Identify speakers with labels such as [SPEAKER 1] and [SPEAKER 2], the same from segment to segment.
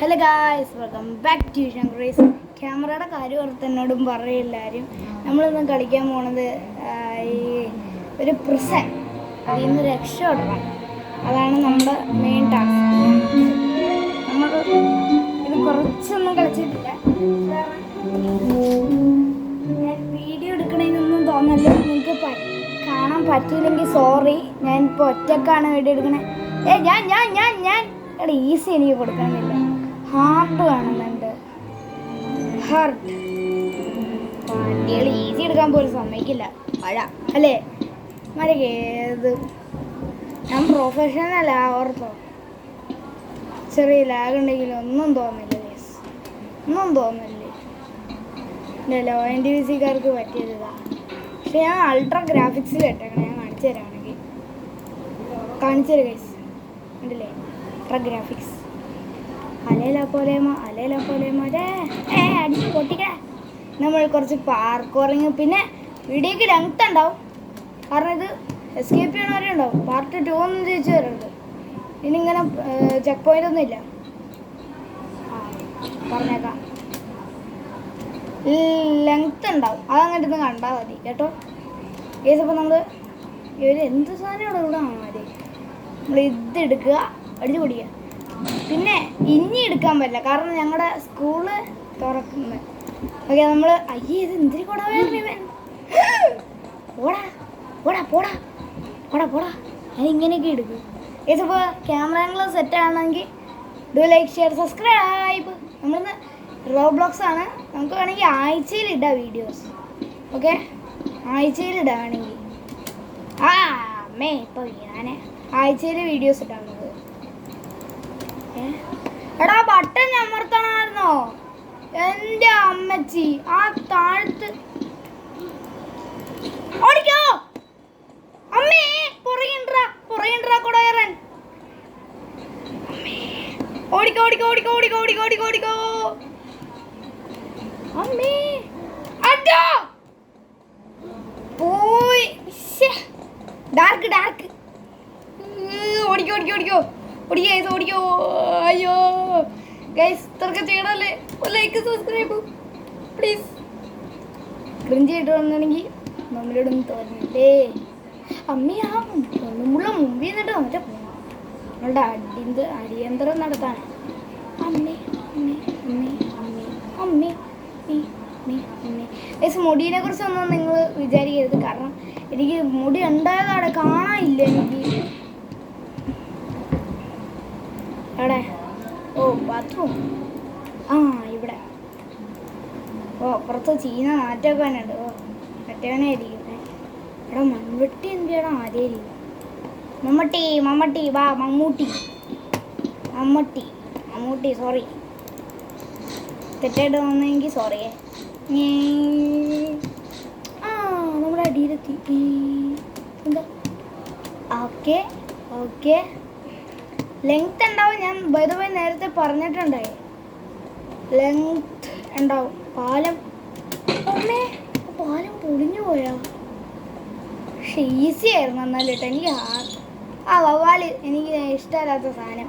[SPEAKER 1] Hello guys, welcome back to ശങ്കറീസ്. ക്യാമറയുടെ കാര്യം ഓർത്ത് എന്നോടും പറയില്ലാരും. നമ്മളിന്ന് കളിക്കാൻ പോണത് ഈ ഒരു പ്രിസൺ, അതിൽ നിന്ന് രക്ഷപ്പെടണം. അതാണ് നമ്മുടെ മെയിൻ ടാസ്ക്. നമ്മൾ ഇത് കുറച്ചൊന്നും കളിച്ചിട്ടില്ല. ഞാൻ വീഡിയോ എടുക്കണമെന്നൊന്നും തോന്നല്ല. നിങ്ങൾക്ക് കാണാൻ പറ്റിയില്ലെങ്കിൽ സോറി. ഞാൻ ഇപ്പോൾ ഒറ്റക്കാണ് വീഡിയോ എടുക്കണേ. ഞാൻ എടാ ഈസി എനിക്ക് കൊടുക്കണമെന്നില്ല, ഹാർഡ് വേണമെന്നുണ്ട്. ഹാർഡ് വണ്ടികൾ ഈസി എടുക്കാൻ പോലും സമ്മതിക്കില്ല. മഴ അല്ലേ മഴ ഞാൻ പ്രൊഫഷണൽ ഓർത്തോ. ചെറിയ ലാഗ് ഉണ്ടെങ്കിലും ഒന്നും തോന്നില്ല, ഒന്നും തോന്നില്ലേ. ലോ എൻ്റെ വി സിക്കാർക്ക് പറ്റിയതാ. പക്ഷെ ഞാൻ അൾട്രാ ഗ്രാഫിക്സിൽ ഇട്ടേക്കണം. ഞാൻ കാണിച്ചു തരാണെങ്കിൽ കാണിച്ചു തരാം ഗൈസ്. ഉണ്ടല്ലേ അൾട്രാ ഗ്രാഫിക്സ്. അലേല പോലേമോ അടിച്ച് പൊട്ടിക്കേ. നമ്മൾ കുറച്ച് പാർക്കോറിങ്, പിന്നെ വീഡിയോക്ക് ലെങ്ത് ഉണ്ടാവും. കാരണം ഇത് എസ്കേപ്പ് ചെയ്യണവരെ ഉണ്ടാവും. പാർട്ട് 2 ഒന്നും ചോദിച്ചു വരരുത്. ഇനി ഇങ്ങനെ ചെക്ക് പോയിന്റ് ഒന്നും ഇല്ല. പറഞ്ഞേക്കാം, ലെങ്ത് ഉണ്ടാവും. അതങ്ങനെ ഇരുന്ന് കണ്ടാൽ മതി കേട്ടോ. കേസ് അപ്പോൾ നമ്മൾ ഇവർ എന്ത് സാധനം ഇവിടെ മതി. നമ്മൾ ഇതെടുക്കുക, അടിച്ചു പൊടിക്കുക. പിന്നെ ഇനി എടുക്കാൻ പറ്റില്ല, കാരണം ഞങ്ങളുടെ സ്കൂള് തുറക്കുന്നത്. ഓക്കെ, നമ്മൾ അയ്യേ ഇത് എന്തിരി കൊടവേറിയവൻ. പോടാ പോടാ പോടാ പോടാ പോടാ. ഞാൻ ഇങ്ങനെയൊക്കെ എടുക്കും. ഏസ് ഇപ്പോൾ ക്യാമറ ആംഗിൾ സെറ്റ് ആണെങ്കിൽ ഡു ലൈക്ക് ഷെയർ സബ്സ്ക്രൈബ്. നമ്മളിന്ന് റോബ്ലോക്സ് ആണ്. നമുക്ക് വേണമെങ്കിൽ ആഴ്ചയിൽ ഇടാം വീഡിയോസ്. ഓക്കെ, ആഴ്ചയിൽ ഇടാം വേണമെങ്കിൽ. അമ്മേ ഇപ്പോൾ ഞാൻ ആഴ്ചയിൽ വീഡിയോസ് ഇട്ടാൽ നമുക്ക്. എടാ ബട്ടൺ അമർത്തണമായിരുന്നോ എൻ്റെ അമ്മച്ചി? ആ താഴത്ത് ഓടിക്കോ അമ്മേ. പുറകിണ്ടാ കൊടയറൻ. ഓടിക്കോ ഓടിക്കോ ഓടിക്കോ ഓടിക്കോ ഓടിക്കോ ഓടിക്കോ ഓടിക്കോ അമ്മേ. അഡോ പോയി. ഡാർക്ക് ഓടിക്കോ ഓടിക്കോ ഓടിക്കോ ഓടിക്കോ ഓടിക്കോ. അയ്യോ ഗൈസ്, ഇത്രയൊക്കെ ചെയ്യണമല്ലേ? Like subscribe please. ക്രിഞ്ച് ചെയ്തിട്ട് വന്നിട്ടുണ്ടെങ്കിൽ നമ്മളിടൊന്നും തോന്നില്ലേ അമ്മ. ആ നമ്മളുടെ മുമ്പിൽ നിന്നിട്ട് മറ്റേ നമ്മളുടെ അടിയന്തരം നടത്താണ്. അമ്മേ അമ്മേ അമ്മേ അമ്മേ അമ്മേ അമ്മേ അമ്മേ. ഗൈസ്, മുടീനെ കുറിച്ചൊന്നും നിങ്ങൾ വിചാരിക്കരുത്. കാരണം എനിക്ക് മുടി ഉണ്ടായതവിടെ കാണാനില്ല എനിക്ക്. എവിടെ? ഓ ബാത്റൂം. ഇവിടെ. ഓ അപ്പുറത്ത് ചീന നാറ്റൊക്കെ തന്നെ ഉണ്ട്. ഓ മറ്റവനെ ഇരിക്കുന്നത്. എടാ മൺവെട്ടി എന്തിനാണ് ആദ്യം ഇരിക്കും? മമ്മട്ടി വാ. മമ്മൂട്ടി സോറി, തെറ്റായിട്ട് വന്നെങ്കിൽ സോറിയേ. നമ്മുടെ അടിയിലെത്തി. എന്താ? ഓക്കെ ലെങ്ത് ഉണ്ടാവും. ഞാൻ ബൈ ദ വേ നേരത്തെ പറഞ്ഞിട്ടുണ്ടായി, ലെങ്ത് ഉണ്ടാവും. പാലം പൊളിഞ്ഞു പോയാ. പക്ഷെ ഈസി ആയിരുന്നു എന്നാലും കേട്ടോ. എനിക്ക് വവ്വാല് എനിക്ക് ഇഷ്ടമല്ലാത്ത സാധനം.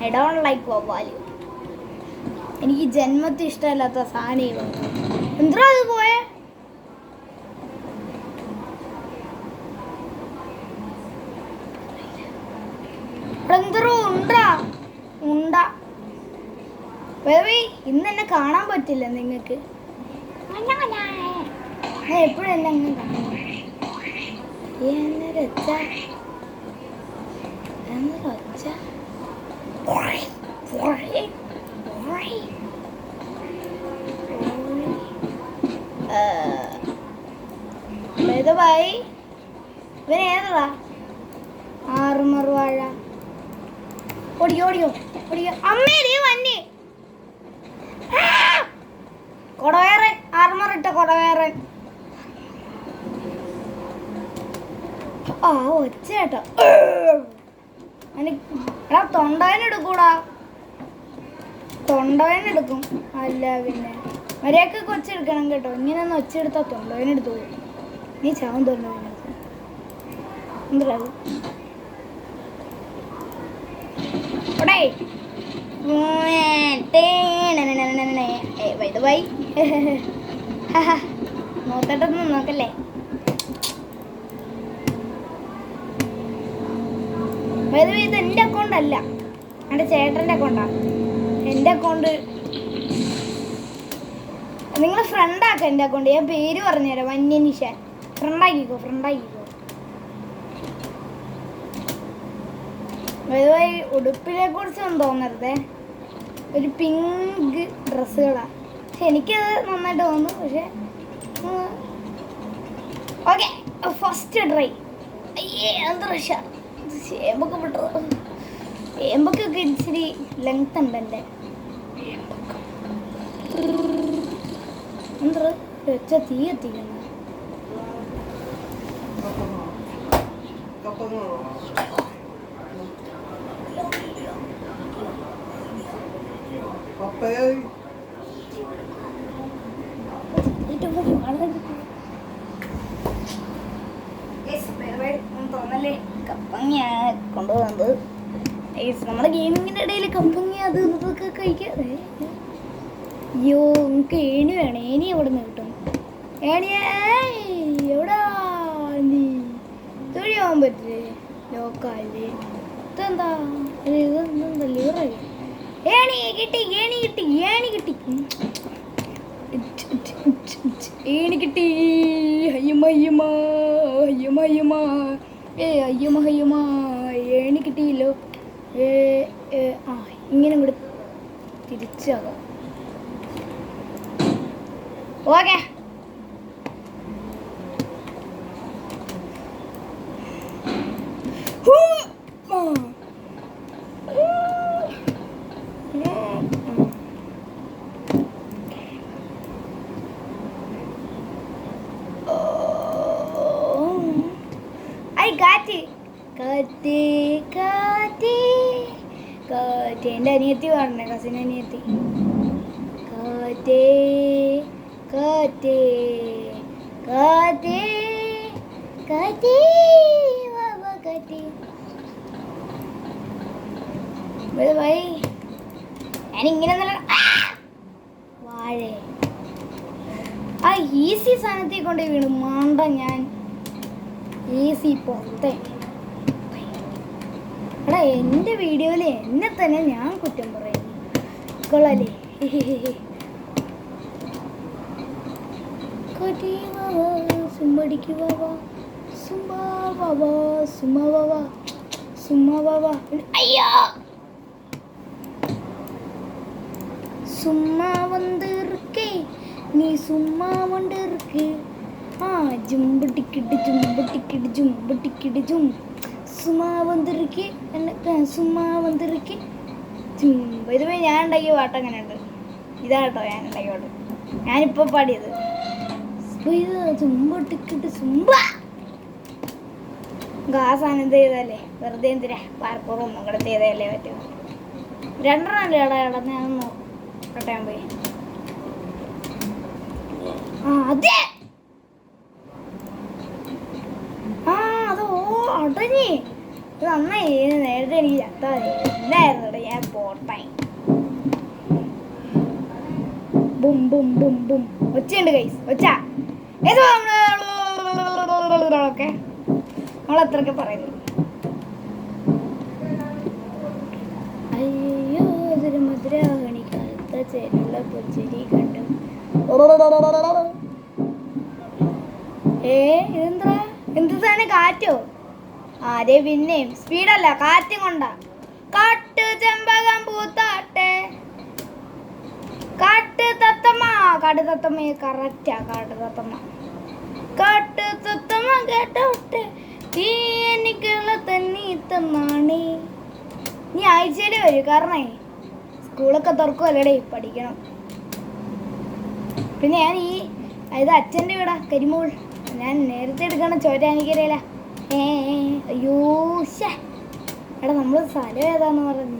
[SPEAKER 1] ഐ ഡോണ്ട് ലൈക്ക് വവ്വാല്. എനിക്ക് ജന്മത്തിൽ ഇഷ്ടമല്ലാത്ത സാധനം. എന്താ അത് പോയേ? ഇന്ന് എന്നെ കാണാൻ പറ്റില്ല നിങ്ങൾക്ക്. എപ്പോഴും എന്നെ അങ്ങനെ കാണാൻ ഇവൻ ഏതാ? ആറുമർ വാഴ. ഓടിയോ അമ്മേ നീ വന്നി. കൊടവേറൻ, ആർമറിട്ട കൊടവേറൻ. ഒച്ചേട്ടോ. എടാ തൊണ്ടവേനെടുക്കൂടാ. തൊണ്ടവേനെടുക്കും. അല്ല പിന്നെ മര്യാദക്കൊക്കെ ഒച്ചെടുക്കണം കേട്ടോ. ഇങ്ങനെ ഒന്ന് ഒച്ചെടുത്താൽ തൊണ്ടവേനെടുത്തു പോകും. നീ ചാവും തൊണ്ടവേനെടുക്കും. എന്താ നോക്കട്ടെന്ന് നോക്കല്ലേ. ഇത് എൻ്റെ അക്കൗണ്ട് അല്ല, എൻ്റെ ചേട്ടൻ്റെ അക്കൗണ്ടാണ്. എൻ്റെ അക്കൗണ്ട് നിങ്ങൾ ഫ്രണ്ടാക്കാം. എൻ്റെ അക്കൗണ്ട് ഞാൻ പേര് പറഞ്ഞുതരാം, വന്യനിഷാൻ. ഫ്രണ്ടാക്കിക്കോ. ഉടുപ്പിനെ കുറിച്ചൊന്നും തോന്നരുതേ, ഒരു പിങ്ക് ഡ്രസ്സുകളാണ്. പക്ഷെ എനിക്കത് നന്നായിട്ട് തോന്നുന്നു. പക്ഷെ ഓക്കെ, ഫസ്റ്റ് ട്രൈ. അയ്യേ എന്താ റഷ ചേമ്പൊക്കെ വിട്ടത്. ചേമ്പൊക്കെ ഇച്ചിരി ലെങ്ത് ഉണ്ട് എൻ്റെ. എന്താ വെച്ച തീ എത്തിക്കുന്നു. തോന്നല്ലേ കപ്പങ്ങ കൊണ്ടുപോകുന്നത്. നമ്മുടെ ഗെയിമിങ്ങിൻ്റെ ഇടയിൽ കപ്പങ്ങ അത് ഇതൊക്കെ കഴിക്കാതെ. അയ്യോ നമുക്ക് ഏണി വേണം. ഏണി എവിടെ നിന്ന് കിട്ടും? ഏണിയേ എവിടാ നീ? തൊഴിയാവാൻ പറ്റില്ലേ? ലോക്കല്ലേ ഇതെന്താ? ഇതെന്താ ലിവറായി? ഏണി കിട്ടി. അയ്യമ്മ ഏണി കിട്ടിയില്ലോ. ഇങ്ങനെ കൂടെ തിരിച്ചാകാം. ഓക്കെ, എൻ്റെ അനിയത്തി പറഞ്ഞേ, കസിൻ അനിയത്തി. ഞാനിങ്ങനെ വാഴ ആ ഈസി സാധനത്തിൽ കൊണ്ട് വീണു. മാണ്ട ഞാൻ ഈസി പുറത്തെ. എടാ എൻ്റെ വീഡിയോയിൽ എന്നെ തന്നെ ഞാൻ കുറ്റം പറയുന്നു. കൊള്ളാലേ? ஐயா சும்மா வந்திருக்கே நீ சும்மா வந்திருக்கு. ஜும்பு டிக்கிட்டு ஜும் சும்மா വന്നിരിക്കെ സുമ്മാ വന്നിരിക്കെ. ഇതുവേ ഞാൻ ഉണ്ടാക്കിയ പാട്ട് അങ്ങനെയുണ്ട്. ഇതാട്ടോ ഞാൻ ഉണ്ടാക്കിയ പാട്ട്, ഞാനിപ്പോൾ പാടിയത്. ആ സാധനം ചെയ്തല്ലേ, വെറുതെ എന്തിനാ പാർപ്പൂർ ഒന്നും കൂടെ ചെയ്തല്ലേ പറ്റും. രണ്ടെണ്ണം ഇടന്ന് ഞാൻ കട്ടയാൻ പോയി. അതെ അത് അടഞ്ഞി. ഇത് നന്നായി. നേരത്തെ എനിക്ക് ചത്താ എന്തായിരുന്നു ഞാൻ പോട്ടായി. ബും ബും ബും ബും ഒച്ചയുണ്ട് ഗൈസ്, ഒച്ച. ഓക്കെ, നമ്മളത്രയൊക്കെ പറയുന്നു. അയ്യോ അതൊരു മധുരാഹണി കാലത്ത ചേരുള്ള പൊച്ചരി കണ്ടു. ഇതെന്താ? എന്ത് സാധനം? കാറ്റോ? അതെ പിന്നെയും സ്പീഡല്ല, കാറ്റും കൊണ്ടാ. കാട്ടു ചെമ്പകം പൂത്താട്ടെ, കാട്ടുതത്തമ്മ കറക്റ്റാ. കാട്ടുതത്തമ്മ കേട്ടോട്ടെ, തീ എനിക്കുള്ള തന്നി തന്നാണേ. നീ ആഴ്ചയിലേ വരൂ, കാരണേ സ്കൂളൊക്കെ തുറക്കുമല്ലേടേ, പഠിക്കണം. പിന്നെ ഞാൻ ഇത് അച്ഛൻ്റെ വീടാ, കരിമൂൾ. ഞാൻ നേരത്തെ എടുക്കണം ചോറ്റാനിക്കരയില. അയ്യോ ഷേ എടാ, നമ്മൾ സ്ഥലം ഏതാന്ന് പറഞ്ഞു.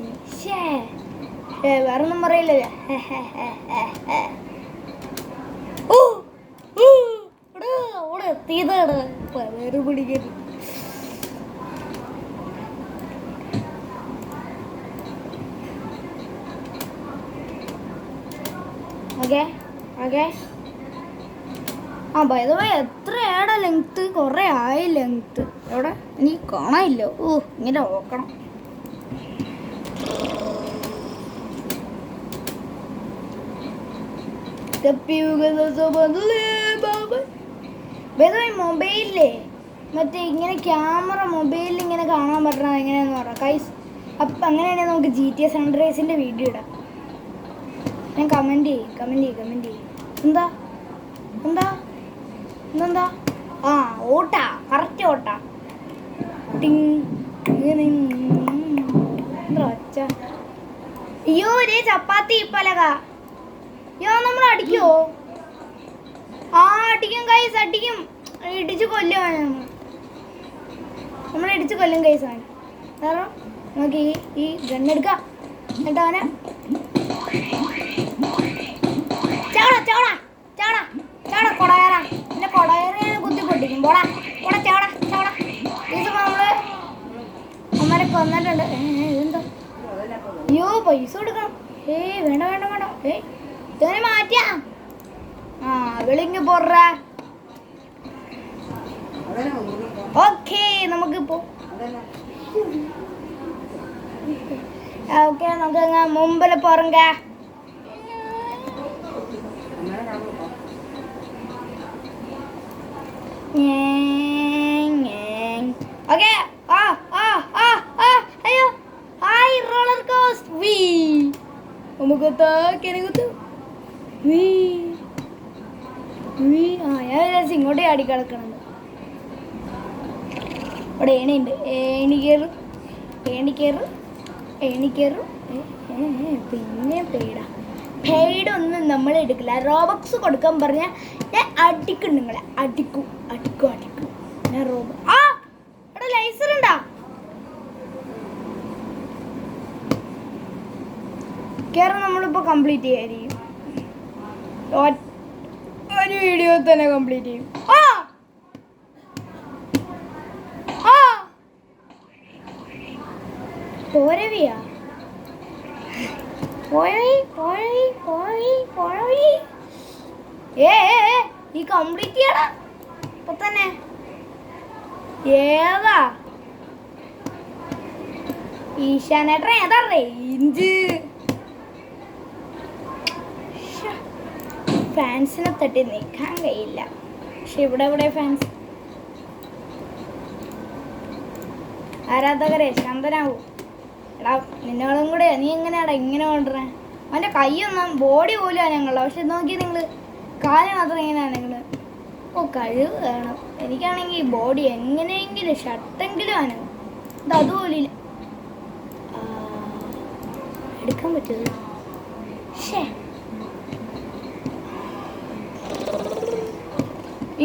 [SPEAKER 1] വേറൊന്നും പറയില്ലല്ലോ. എത്തിയതാണ് വേറെ പിടിക്കരുത്. Okay okay. ആ ബൈ എത്രയാടാ ലെങ്ത്ത്? കുറേ ആയി ലെങ്ത്ത്. എവിടെ എനിക്ക് കാണാനില്ല. ഓ ഇങ്ങനെ നോക്കണം. മൊബൈലില്ലേ മറ്റേ ഇങ്ങനെ ക്യാമറ മൊബൈലിൽ ഇങ്ങനെ കാണാൻ പറ്റണത് എങ്ങനെയാന്ന് പറയാം കൈസ്. അപ്പം അങ്ങനെയാണെങ്കിൽ നമുക്ക് GTA സൺറൈസിൻ്റെ വീഡിയോ ഇടാം. ഞാൻ കമൻറ്റ് ചെയ്യും. എന്താ എന്താ എന്താ ആ ഓട്ടാ കറക്റ്റ് ഓട്ടാ ഒച്ച. അയ്യോ ഒരേ ചപ്പാത്തി പലക. അയ്യോ നമ്മൾ അടിക്കുമോ? ആ അടിക്കും കൈസ്, അടിക്കും. ഇടിച്ച് കൊല്ലുവാണ് നമ്മൾ ഇടിച്ച് കൊല്ലും കൈസാണ്. കാരണം നമുക്ക് ഈ ഗണ്ണെടുക്കാം എന്നിട്ട് അവനെ ചാടാ ചാടാ ചാടാ ചാടാ കൊടയറാ. എൻ്റെ കൊടയറ കുത്തി പൊട്ടിക്കും. പോടാ പോടാ ചാടാ ചാടാ. ഇതിപ്പോൾ നമ്മൾ അമ്മരെ കൊന്നിട്ടുണ്ട്. ഇതെന്താ? അയ്യോ പൈസ കൊടുക്കണം. വേണ്ട വേണ്ട വേണ്ട. ഇതിനെ മാറ്റിയാ ആ വെളിങ്ങ് പോറ. ഓക്കെ നമുക്കിപ്പോ ഓക്കെ നമുക്ക് മുമ്പിൽ പോറുങ്ക. ഓക്കെ അയ്യോ ഹായ് റോളർ കോസ്റ്റ് വി നമുക്കൊത്താ കെനികുത്തു വി വി. ആ ഞാൻ വിചാരിച്ചു ഇങ്ങോട്ടേ ആടി കിടക്കണത്. ഇവിടെ ഏണിയുണ്ട്. ഏണിക്കേറും പിന്നെ പെയ്ഡൊന്നും നമ്മൾ എടുക്കില്ല. റോബക്സ് കൊടുക്കാൻ പറഞ്ഞാൽ ഞാൻ അടിക്കും. നിങ്ങളെ അടിക്കും ഞാൻ ആ ഇവിടെ ലൈസർ ഉണ്ടാ. കയറി നമ്മളിപ്പോൾ കംപ്ലീറ്റ് ചെയ്യായിരിക്കും. ഒരു വീഡിയോ തന്നെ കംപ്ലീറ്റ് ചെയ്യും. പോരവിയാ പോയി ഈ കംപ്ലീറ്റ് ചെയ്യടാ ഇപ്പൊ തന്നെ. ഏതാ ഈശാനേട്ടൻ? ഏതാ റേഞ്ച്? ഫാൻസിനെ തട്ടി നിൽക്കാൻ കഴിയില്ല. പക്ഷെ ഇവിടെ ഫാൻസ് ആരാധകരെ ശാന്തനാവും. എടാ നിന്നോടും കൂടെ നീ എങ്ങനെയാടാ ഇങ്ങനെ കൊണ്ടുവരാൻ? അവൻ്റെ കൈയൊന്നും ബോഡി പോലും അനങ്ങളോ. പക്ഷെ നോക്കി നിങ്ങൾ കാല് മാത്രം ഇങ്ങനെ അനങ്ങൾ. ഓ കഴിവ് വേണം. എനിക്കാണെങ്കിൽ ബോഡി എങ്ങനെയെങ്കിലും ഷർട്ടെങ്കിലും അനങ്ങും. ഇത് അതുപോലില്ല. എടുക്കാൻ പറ്റുമോ? ശേ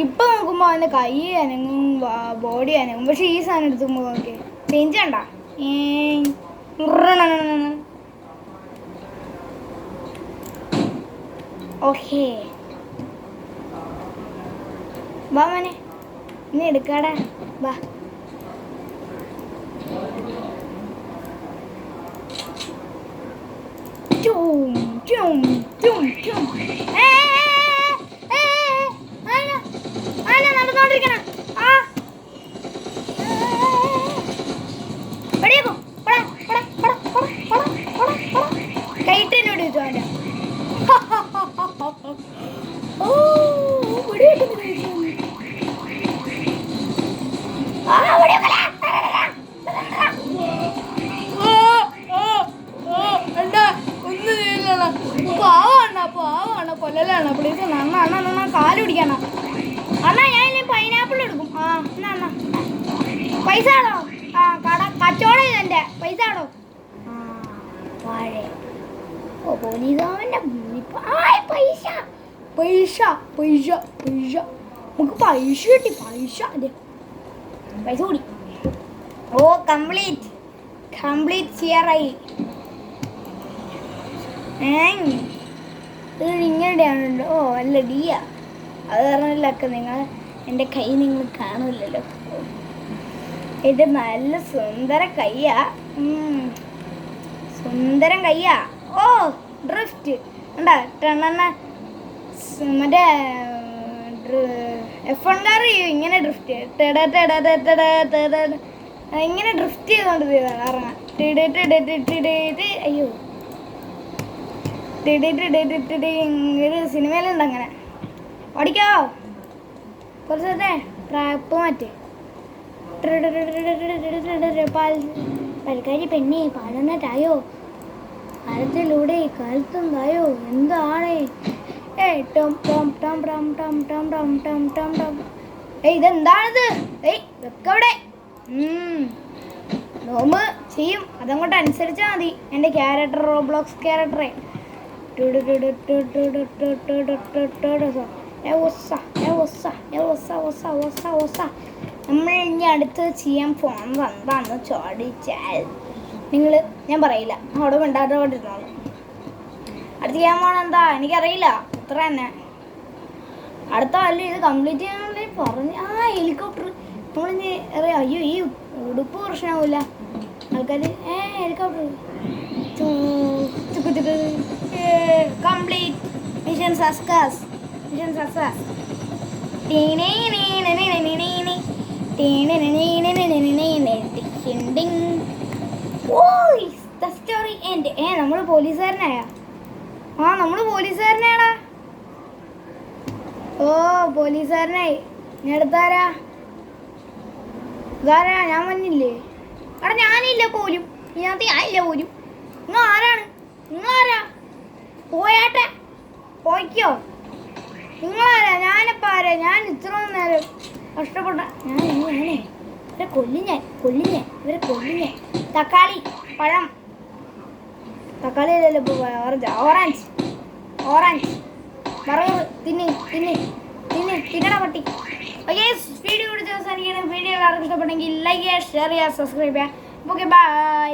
[SPEAKER 1] ഇപ്പൊ നോക്കുമ്പോ അവന്റെ കൈ അനങ്ങും ബോഡി അനങ്ങും. പക്ഷെ ഈ സാധനം എടുത്തുമ്പോ നോക്കിയേ ചേഞ്ച് കണ്ട. ഓക്കേ വാ മോനെ നീ എടുക്കാടാ വാ. കൊല്ലലാണ് പ്ലീസ് അണ്ണ അണ്ണ അണ്ണ കാല് പിടിക്കണം അണ്ണാ. ഞാൻ ഇനി പൈനാപ്പിൾ എടുക്കും. ആ എന്നാ അണ്ണാ പൈസ ആണോ? ആ കച്ചവടം ഇതെൻ്റെ പൈസ ആണോ? ആ വാഴ. ഓ പോലീസാവൻ്റെ പൈസ പൈസ പൈസ പൈസ നമുക്ക് പൈസ കിട്ടി. പൈസ അതെ പൈസ കൂടി. ഓ കംപ്ലീറ്റ് ചെയ്യാറായി. ഇങ്ങനെയാണല്ലോ. ഓ അല്ല ഡിയാ. അത് പറഞ്ഞില്ലൊക്കെ നിങ്ങൾ എൻ്റെ കൈ നിങ്ങൾ കാണില്ലല്ലോ. ഇത് നല്ല സുന്ദര കയ്യാ. സുന്ദരം കയ്യാ. ഓ ഡ്രിഫ്റ്റ് ഉണ്ടാ. മറ്റേ F1 കാർ ഇങ്ങനെ ഡ്രിഫ്റ്റ് ഇങ്ങനെ ഡ്രിഫ്റ്റ് ചെയ്തോണ്ട് ഇറങ്ങാൻ അയ്യോ ഒരു സിനിമയിലുണ്ട് അങ്ങനെ ഓടിക്കോ കുറച്ചേ ട്രാപ്പ് മാറ്റി പാൽക്കാരി പെണ്ണി പാടുന്നതായോ കാലത്തിലൂടെ കാലത്തും തായോ എന്താണ് ഇതെന്താണിത് വെക്കവിടെ നോമ്പ് ചെയ്യും അതങ്ങോട്ട് അനുസരിച്ചാൽ മതി എൻ്റെ ക്യാരക്ടർ റോബ്ലോക്സ് ക്യാരക്ടറെ നമ്മൾ ഇനി അടുത്ത് ചെയ്യാൻ ഫോൺ വന്നാന്ന് ചോദിച്ചാൽ ഞാൻ പറയില്ല അവിടെ മിണ്ടാട്ടോണ്ടിരുന്നോളൂ അടുത്ത് ചെയ്യാൻ പോകണം എന്താ എനിക്കറിയില്ല അത്ര തന്നെ അടുത്ത അല്ല ഇത് കംപ്ലീറ്റ് ചെയ്യാൻ പറഞ്ഞു ഹെലികോപ്റ്റർ നമ്മളിനി അറിയാം അയ്യോ ഈ ഉടുപ്പ് പ്രശ്നമാവില്ല ആൾക്കാർ ഹെലികോപ്റ്റർ കംപ്ലീറ്റ് മിഷൻ സക്സസ് നമ്മൾ പോലീസുകാരനായ നമ്മൾ പോലീസുകാരനാടാ ഓ പോലീസുകാരനായി ഞാൻ എടുത്താരാ ഇതാരാ ഞാൻ വന്നില്ലേ അവിടെ ഞാനില്ല പോലും ഇതിനകത്ത് ഞാനില്ല പോലും നിങ്ങളാരാ പോയാട്ടെ പോയിക്കോ നിങ്ങളാരാ ഞാനിപ്പോൾ ആരാ ഞാൻ ഇത്ര നേരം കഷ്ടപ്പെട്ട ഞാനേ ഇവരെ കൊല്ലിഞ്ഞേ തക്കാളി പഴം തക്കാളി അല്ലല്ലോ ഇപ്പോൾ ഓറഞ്ച് ബർഗർ തിന്നണ പട്ടി ഓക്കെ വീഡിയോ കൂടി അവസാനിക്കണം വീഡിയോ എല്ലാവർക്കും ഇഷ്ടപ്പെട്ടെങ്കിൽ ലൈക്ക് ചെയ്യുക ഷെയർ ചെയ്യുക സബ്സ്ക്രൈബ് ചെയ്യുക ഓക്കെ ബൈ